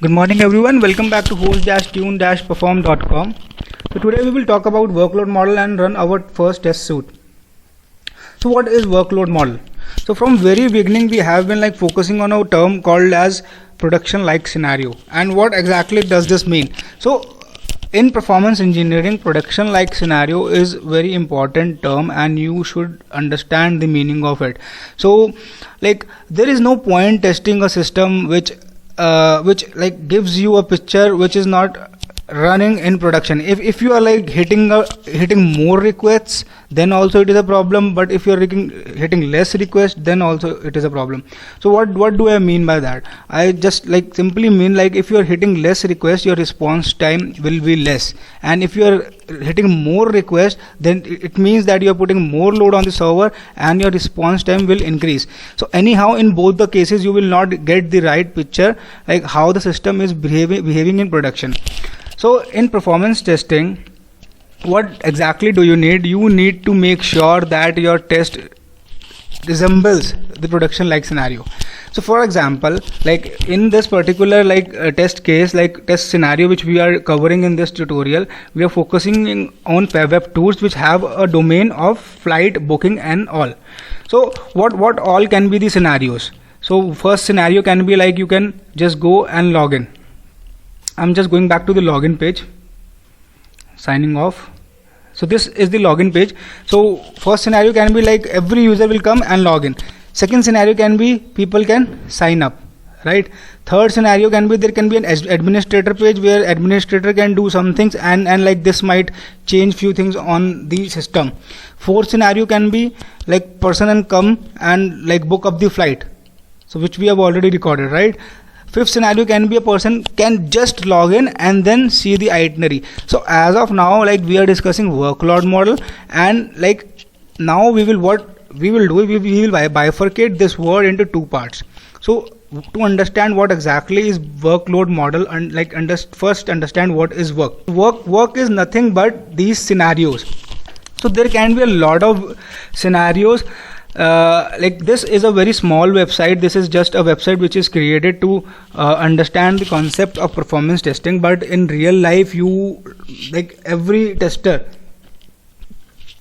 Good morning everyone, welcome back to host-tune-perform.com. So today we will talk about workload model and run our first test suit. So what is workload model? So from very beginning we have been focusing on a term called as production like scenario. And what exactly does this mean? So in performance engineering, production like scenario is very important term and you should understand the meaning of it. So there is no point testing a system which gives you a picture which is not running in production. If you are hitting more requests, then also it is a problem, but if you are hitting less requests, then also it is a problem. So what do I mean by that? I just simply mean if you are hitting less requests, your response time will be less, and if you are hitting more requests, then it means that you are putting more load on the server and your response time will increase. So anyhow, in both the cases you will not get the right picture how the system is behaving in production. So in performance testing, what exactly do you need? You need to make sure that your test resembles the production like scenario. So for example, in this particular test case, test scenario which we are covering in this tutorial, we are focusing on web tools which have a domain of flight booking and all. So what all can be the scenarios? So first scenario can be you can just go and log in. I'm just going back to the login page, signing off. So this is the login page. So first scenario can be every user will come and log in. Second scenario can be people can sign up, right? Third scenario can be there can be an administrator page where administrator can do some things and this might change few things on the system. Fourth scenario can be person and come and book up the flight, so which we have already recorded, right? Fifth scenario can be a person can just log in and then see the itinerary. So as of now, we are discussing workload model, and now we will bifurcate this word into two parts. So to understand what exactly is workload model and first understand what is work. Work is nothing but these scenarios. So there can be a lot of scenarios. This is a very small website. This is just a website which is created to understand the concept of performance testing, but in real life every tester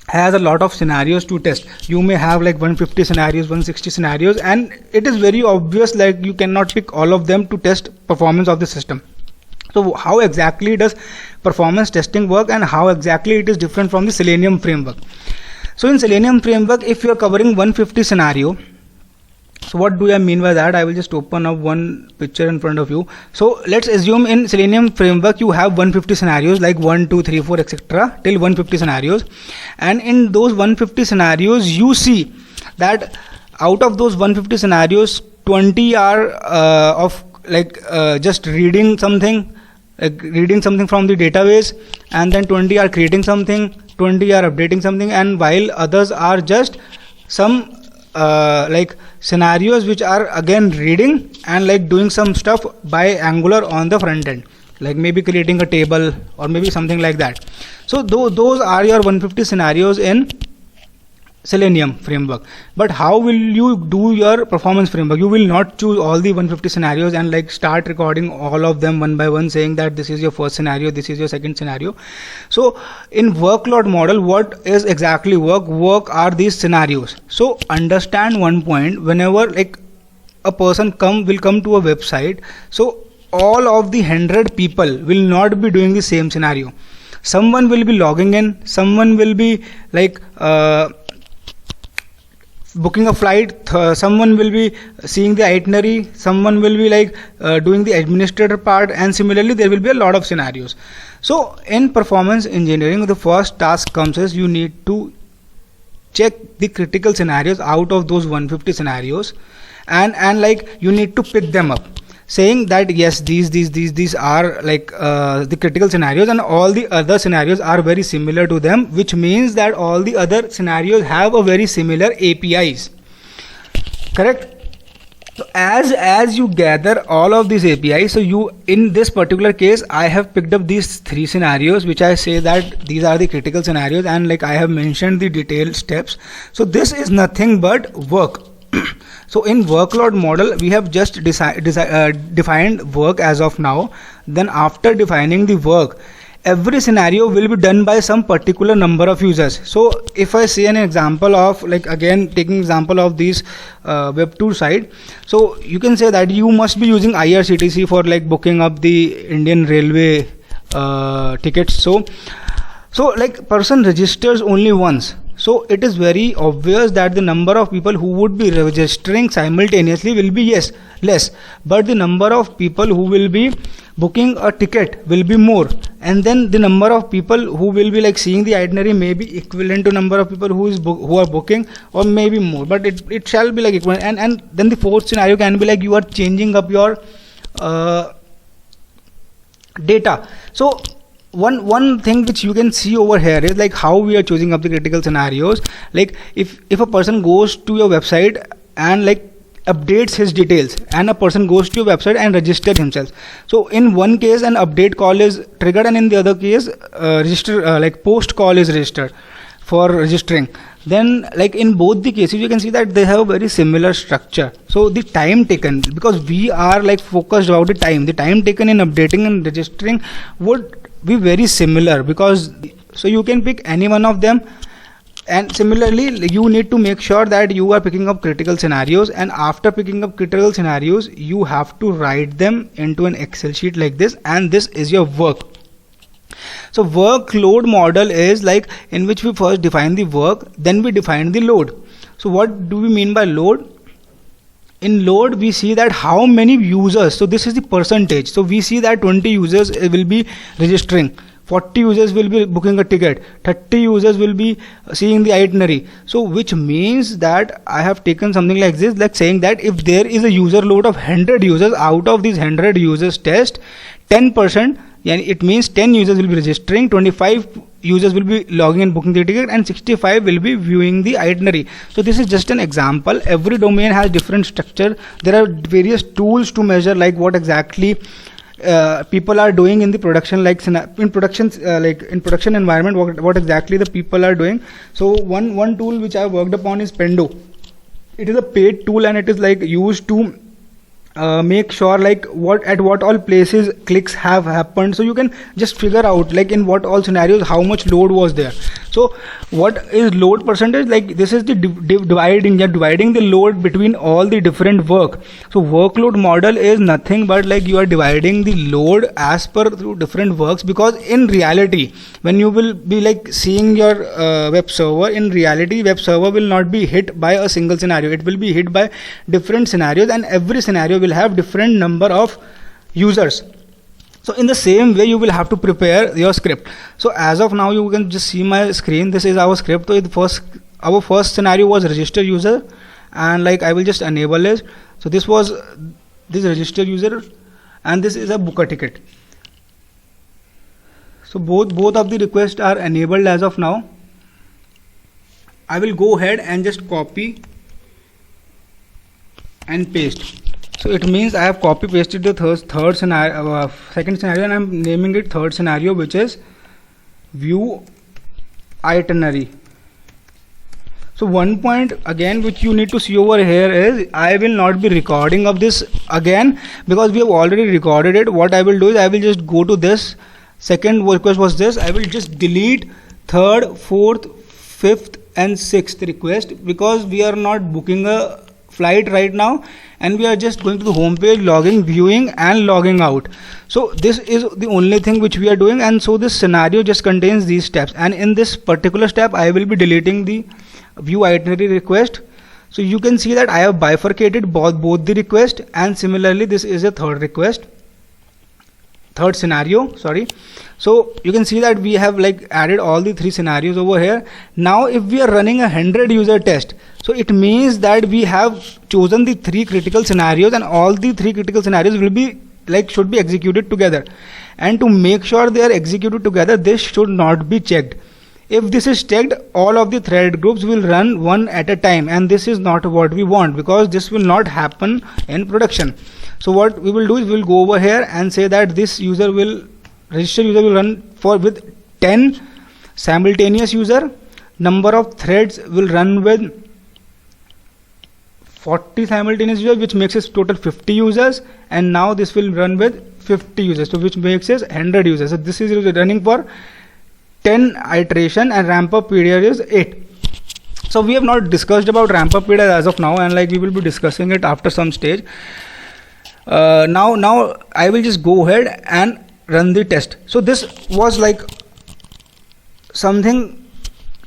has a lot of scenarios to test. You may have 150 scenarios, 160 scenarios, and it is very obvious you cannot pick all of them to test performance of the system. So how exactly does performance testing work and how exactly it is different from the Selenium framework? So in Selenium framework, if you are covering 150 scenario, so what do I mean by that? I will just open up one picture in front of you. So let's assume in Selenium framework you have 150 scenarios 1, 2, 3, 4 etc. till 150 scenarios, and in those 150 scenarios you see that out of those 150 scenarios 20 are just reading something from the database, and then 20 are creating something, 20 are updating something, and while others are just some scenarios which are again reading and doing some stuff by Angular on the front end, maybe creating a table or maybe something like that. So those are your 150 scenarios in Selenium framework. But how will you do your performance framework? You will not choose all the 150 scenarios and start recording all of them one by one, saying that this is your first scenario, this is your second scenario. So in workload model, what is exactly work? Work are these scenarios. So understand one point: whenever a person will come to a website, so all of the 100 people will not be doing the same scenario. Someone will be logging in, someone will be booking a flight, someone will be seeing the itinerary, someone will be doing the administrator part, and similarly there will be a lot of scenarios. So in performance engineering, the first task comes is you need to check the critical scenarios out of those 150 scenarios, and you need to pick them up, saying that yes, these are the critical scenarios, and all the other scenarios are very similar to them, which means that all the other scenarios have a very similar APIs, correct? So as you gather all of these APIs, so you, in this particular case, I have picked up these 3 scenarios which I say that these are the critical scenarios, and I have mentioned the detailed steps. So this is nothing but work. So in workload model, we have just defined work as of now. Then after defining the work, every scenario will be done by some particular number of users. So if I say an example of, like, again taking example of this Web2 site, so you can say that you must be using IRCTC for like booking up the Indian Railway tickets. So like person registers only once. So it is very obvious that the number of people who would be registering simultaneously will be less, but the number of people who will be booking a ticket will be more, and then the number of people who will be like seeing the itinerary may be equivalent to number of people who are booking, or maybe more, but it shall be like equivalent. And then the fourth scenario can be like you are changing up your data. So one thing which you can see over here is like how we are choosing up the critical scenarios. Like if a person goes to your website and like updates his details, and a person goes to your website and registers himself, so in one case an update call is triggered, and in the other case like post call is registered for registering. Then like in both the cases you can see that they have a very similar structure. So the time taken, because we are like focused about the time taken in updating and registering would be very similar, because so you can pick any one of them. And similarly, you need to make sure that you are picking up critical scenarios, and after picking up critical scenarios you have to write them into an Excel sheet like this, and this is your work. So workload model is like in which we first define the work, then we define the load. So what do we mean by load? In load we see that how many users, so this is the percentage. So we see that 20 users will be registering, 40 users will be booking a ticket, 30 users will be seeing the itinerary. So which means that I have taken something like this, like saying that if there is a user load of 100 users, out of these 100 users test 10%, and it means 10 users will be registering, 25 users will be logging and booking the ticket, and 65 will be viewing the itinerary. So this is just an example. Every domain has different structure. There are various tools to measure like what exactly people are doing in the production, like in production environment, what exactly the people are doing. So one tool which I worked upon is Pendo. It is a paid tool, and it is like used to make sure like at what all places clicks have happened. So you can just figure out like in what all scenarios how much load was there. So what is load percentage? Like this is the dividing the load between all the different work. So workload model is nothing but like you are dividing the load as per through different works, because in reality when you will be like seeing your web server, in reality web server will not be hit by a single scenario. It will be hit by different scenarios, and every scenario will have different number of users. So in the same way you will have to prepare your script. So as of now you can just see my screen. This is our script. So our first scenario was register user, and like I will just enable it. So this was this register user, and this is a book a ticket. So both of the requests are enabled as of now. I will go ahead and just copy and paste. So it means I have copy pasted the third scenario, second scenario, and I am naming it third scenario, which is view itinerary. So one point again which you need to see over here is I will not be recording of this again, because we have already recorded it. What I will do is I will just go to this second request was this. I will just delete third, fourth, fifth and sixth request, because we are not booking a flight right now, and we are just going to the home page, logging, viewing and logging out. So this is the only thing which we are doing, and so this scenario just contains these steps, and in this particular step I will be deleting the view itinerary request. So you can see that I have bifurcated both the request, and similarly this is a third scenario, sorry. So you can see that we have like added all the three scenarios over here. Now if we are running a 100 user test, so it means that we have chosen the three critical scenarios, and all the three critical scenarios will be like should be executed together. And to make sure they are executed together, this should not be checked. If this is checked, all of the thread groups will run one at a time, and this is not what we want, because this will not happen in production. So what we will do is we will go over here and say that this register user will run with 10 simultaneous user. Number of threads will run with 40 simultaneous users, which makes it total 50 users, and now this will run with 50 users, so which makes it 100 users. So this is running for 10 iteration, and ramp up period is 8. So we have not discussed about ramp up period as of now, and like we will be discussing it after some stage. Now I will just go ahead and run the test. So this was like something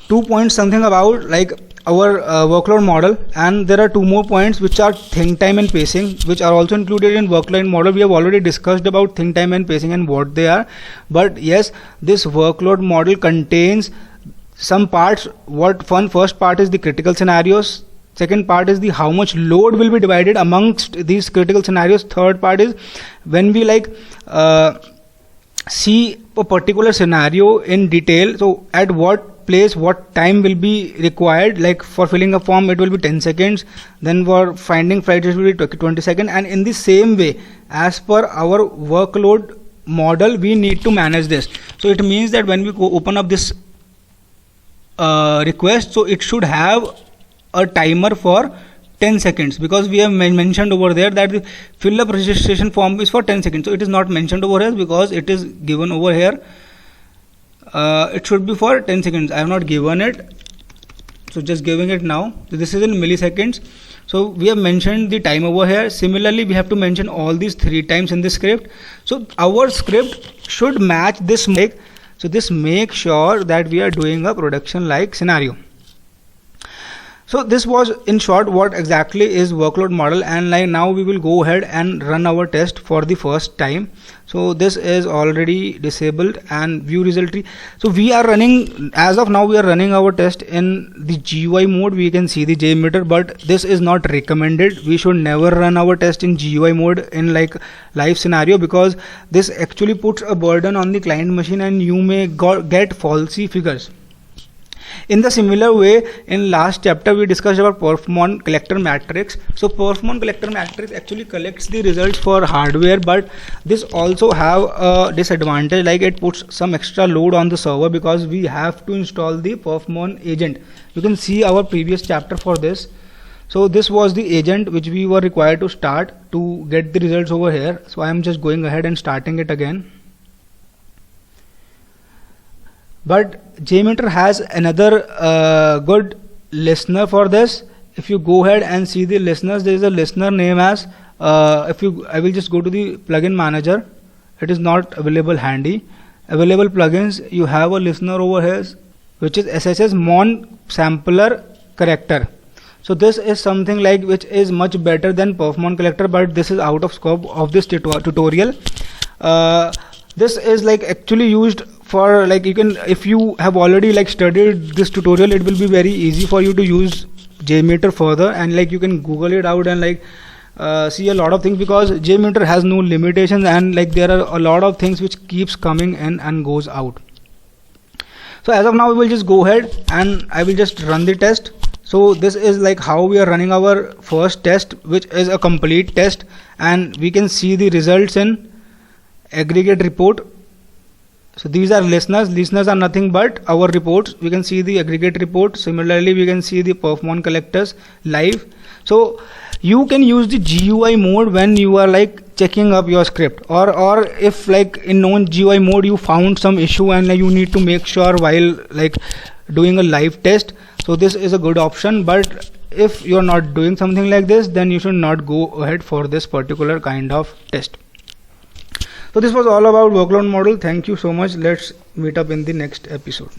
2 points something about like our workload model, and there are 2 more points which are think time and pacing, which are also included in workload model. We have already discussed about think time and pacing and what they are, but yes, this workload model contains some parts. First part is the critical scenarios, second part is the how much load will be divided amongst these critical scenarios, third part is when we like see a particular scenario in detail, so at what place what time will be required. Like for filling a form it will be 10 seconds, then for finding flights it will be 20 seconds, and in the same way as per our workload model we need to manage this. So it means that when we go open up this request, so it should have a timer for 10 seconds, because we have mentioned over there that the fill up registration form is for 10 seconds. So it is not mentioned over here because it is given over here. It should be for 10 seconds. I have not given it, so just giving it now. So this is in milliseconds. So we have mentioned the time over here. Similarly, we have to mention all these 3 times in the script. So our script should match this make. So this makes sure that we are doing a production like scenario. So this was in short what exactly is workload model, and like now we will go ahead and run our test for the first time. So this is already disabled and view result tree. So we are running, as of now we are running our test in the GUI mode. We can see the JMeter, but this is not recommended. We should never run our test in GUI mode in like live scenario, because this actually puts a burden on the client machine and you may get falsy figures. In the similar way, in last chapter we discussed about perf_mon collector matrix. So perf_mon collector matrix actually collects the results for hardware, but this also have a disadvantage, like it puts some extra load on the server because we have to install the perf_mon agent. You can see our previous chapter for this. So this was the agent which we were required to start to get the results over here. So I am just going ahead and starting it again. But JMeter has another good listener for this. If you go ahead and see the listeners, there is a listener name as I will just go to the plugin manager. It is not available handy. Available plugins, you have a listener over here which is SSS Mon Sampler Corrector. So this is something like which is much better than perf_mon collector, but this is out of scope of this tutorial. This is like actually used for like, you can, if you have already like studied this tutorial, it will be very easy for you to use JMeter further, and like you can Google it out and like see a lot of things, because JMeter has no limitations, and like there are a lot of things which keeps coming in and goes out. So as of now we will just go ahead and I will just run the test. So this is like how we are running our first test, which is a complete test, and we can see the results in aggregate report. So these are listeners are nothing but our reports. We can see the aggregate report. Similarly, we can see the perf_mon collectors live. So you can use the GUI mode when you are like checking up your script, or if like in non-GUI mode you found some issue and like, you need to make sure while like doing a live test. So this is a good option, but if you are not doing something like this, then you should not go ahead for this particular kind of test. So this was all about workload model. Thank you so much. Let's meet up in the next episode.